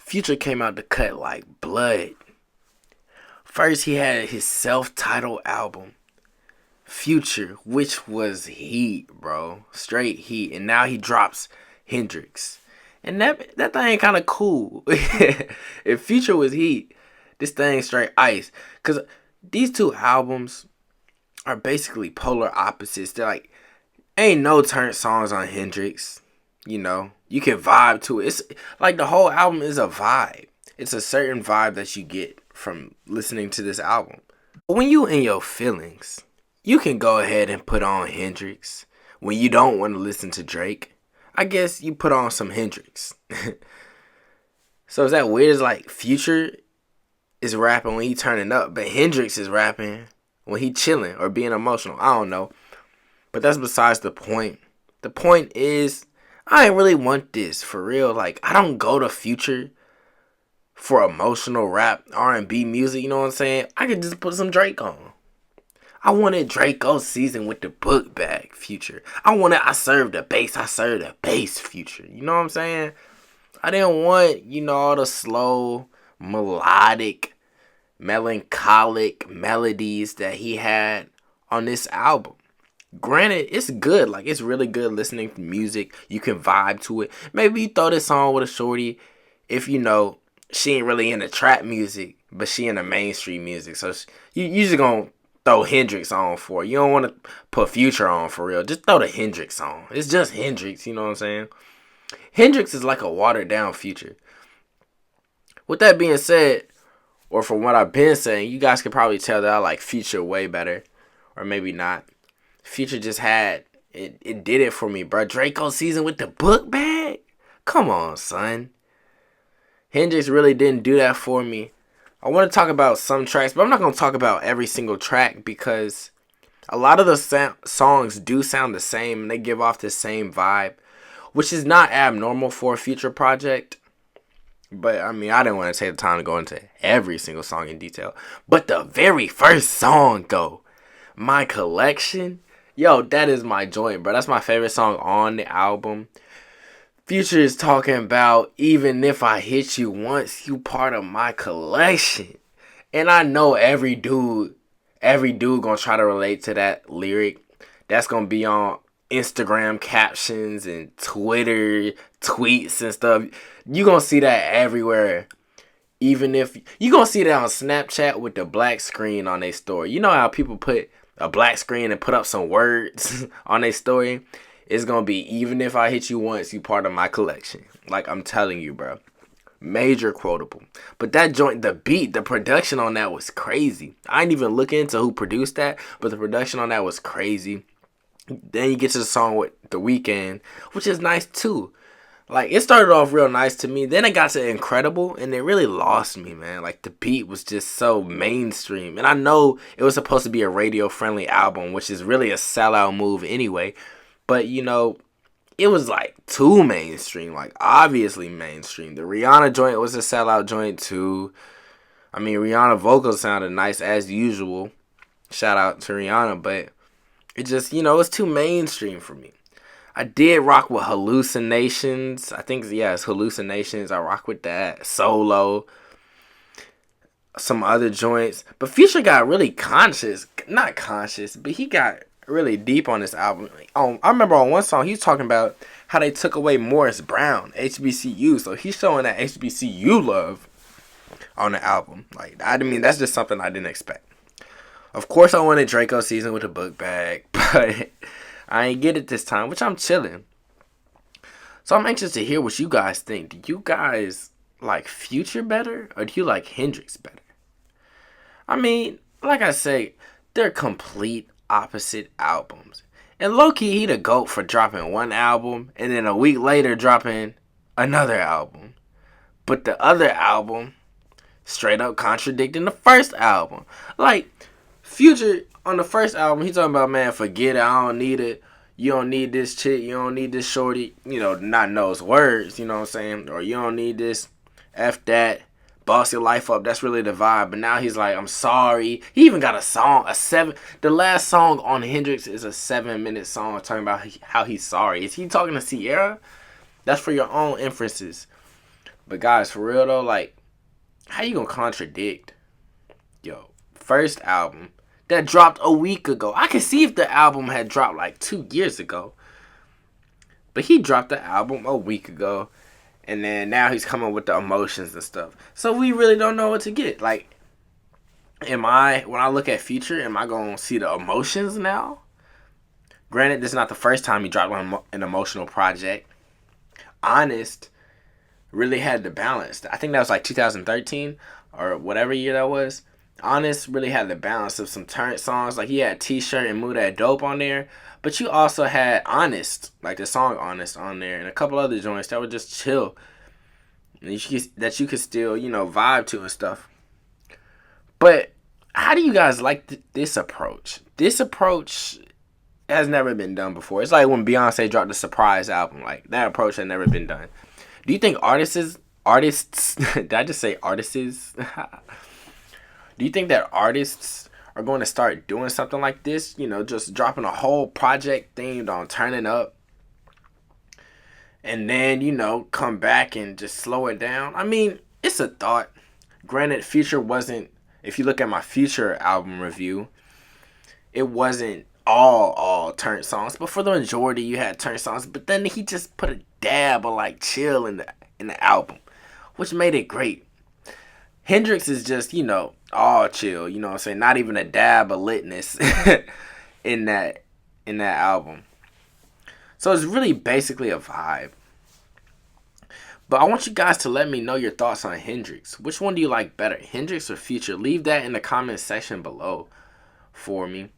Future came out to cut like blood. First, he had his self-titled album, Future, which was heat, bro. Straight heat. And now he drops Hendrix. And that thing kind of cool. If Future was heat, this thing straight ice. Because these two albums are basically polar opposites. They're like, ain't no turnt songs on Hendrix. You know, you can vibe to it. It's like the whole album is a vibe. It's a certain vibe that you get from listening to this album. When you in your feelings, you can go ahead and put on Hendrix. When you don't want to listen to Drake, I guess you put on some Hendrix. So is that weird? It's like Future is rapping when he turning up, but Hendrix is rapping when he chilling or being emotional. I don't know. But that's besides the point. The point is, I ain't really want this for real. Like, I don't go to Future for emotional rap, R&B music, you know what I'm saying? I could just put some Drake on. I wanted Draco season with the book bag Future. I served the bass Future. You know what I'm saying? I didn't want, all the slow, melodic, melancholic melodies that he had on this album. Granted, it's good. Like, it's really good listening to music. You can vibe to it. Maybe you throw this on with a shorty if, she ain't really into trap music, but she into mainstream music. So you just gonna throw Hendrix on for it. You don't want to put Future on for real. Just throw the Hendrix on. It's just Hendrix, you know what I'm saying? Hendrix is like a watered down Future. With that being said, or from what I've been saying, you guys could probably tell that I like Future way better. Or maybe not. Future just had, it did it for me, bro. Draco season with the book bag? Come on, son. Hendrix really didn't do that for me. I want to talk about some tracks, but I'm not going to talk about every single track because a lot of the songs do sound the same and they give off the same vibe, which is not abnormal for a Future project. But, I didn't want to take the time to go into every single song in detail. But the very first song, though, My Collection, yo, that is my joint, bro. That's my favorite song on the album. Future is talking about, even if I hit you once, you part of my collection. And I know every dude gonna try to relate to that lyric. That's gonna be on Instagram captions and Twitter tweets and stuff. You gonna see that everywhere. Even if you gonna see that on Snapchat with the black screen on their story. You know how people put a black screen and put up some words on their story? It's gonna be, even if I hit you once, you part of my collection. Like, I'm telling you, bro. Major quotable. But that joint, the beat, the production on that was crazy. I didn't even look into who produced that, but the production on that was crazy. Then you get to the song with The Weeknd, which is nice too. Like, it started off real nice to me. Then it got to Incredible, and it really lost me, man. Like, the beat was just so mainstream. And I know it was supposed to be a radio-friendly album, which is really a sellout move anyway. But, it was like too mainstream, like obviously mainstream. The Rihanna joint was a sellout joint too. Rihanna vocals sounded nice as usual. Shout out to Rihanna, but it just, it's too mainstream for me. I did rock with Hallucinations. I think, it's Hallucinations. I rock with that. Solo. Some other joints. But Future got really conscious. Not conscious, but he got really deep on this album. I remember on one song he was talking about how they took away Morris Brown, HBCU. So he's showing that HBCU love on the album. Like, that's just something I didn't expect. Of course, I wanted Draco season with a book bag, but I ain't get it this time, which I'm chilling. So I'm anxious to hear what you guys think. Do you guys like Future better, or do you like Hendrix better? Like I say, they're complete opposite albums. And low-key, he the GOAT for dropping one album and then a week later dropping another album. But the other album straight up contradicting the first album. Like, Future on the first album, he talking about, man, forget it, I don't need it. You don't need this chick, you don't need this shorty. Not those words, you know what I'm saying? Or you don't need this, F that. Boss your life up. That's really the vibe. But now he's like, I'm sorry. He even got a song, the last song on Hendrix is a 7-minute song talking about how he's sorry. Is he talking to Sierra? That's for your own inferences. But guys, for real though, like, how you gonna contradict yo first album that dropped a week ago? I can see if the album had dropped like 2 years ago, but he dropped the album a week ago, and then now he's coming with the emotions and stuff. So we really don't know what to get. Like, when I look at Future, am I gonna see the emotions now? Granted, this is not the first time he dropped an emotional project. Honest really had the balance. I think that was like 2013 or whatever year that was. Honest really had the balance of some turnt songs. Like, he had T-Shirt and Move That Dope on there. But you also had Honest, like the song Honest on there. And a couple other joints that were just chill. And that you could still, vibe to and stuff. But how do you guys like this approach? This approach has never been done before. It's like when Beyonce dropped the surprise album. Like, that approach had never been done. Do you think artists, did I just say artists? Do you think that artists are going to start doing something like this? Just dropping a whole project themed on turning up. And then, come back and just slow it down. I mean, it's a thought. Granted, Future wasn't, if you look at my Future album review, it wasn't all turnt songs. But for the majority, you had turnt songs. But then he just put a dab of like chill in the album, which made it great. Hendrix is just, all chill, you know what I'm saying? Not even a dab of litness in that album. So it's really basically a vibe. But I want you guys to let me know your thoughts on Hendrix. Which one do you like better, Hendrix or Future? Leave that in the comment section below for me,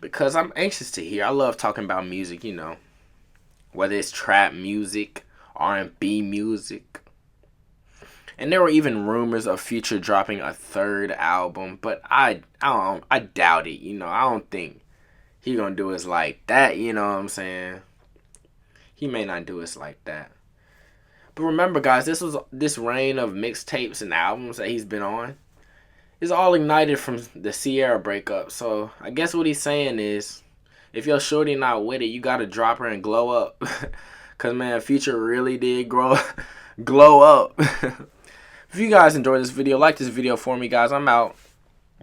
because I'm anxious to hear. I love talking about music, whether it's trap music, R&B music. And there were even rumors of Future dropping a third album, but I doubt it. I don't think he gonna do us like that. You know what I'm saying? He may not do us like that. But remember, guys, this reign of mixtapes and albums that he's been on is all ignited from the Sierra breakup. So I guess what he's saying is, if your shorty not with it, you gotta drop her and glow up. Cause man, Future really did glow up. If you guys enjoyed this video, like this video for me, guys. I'm out.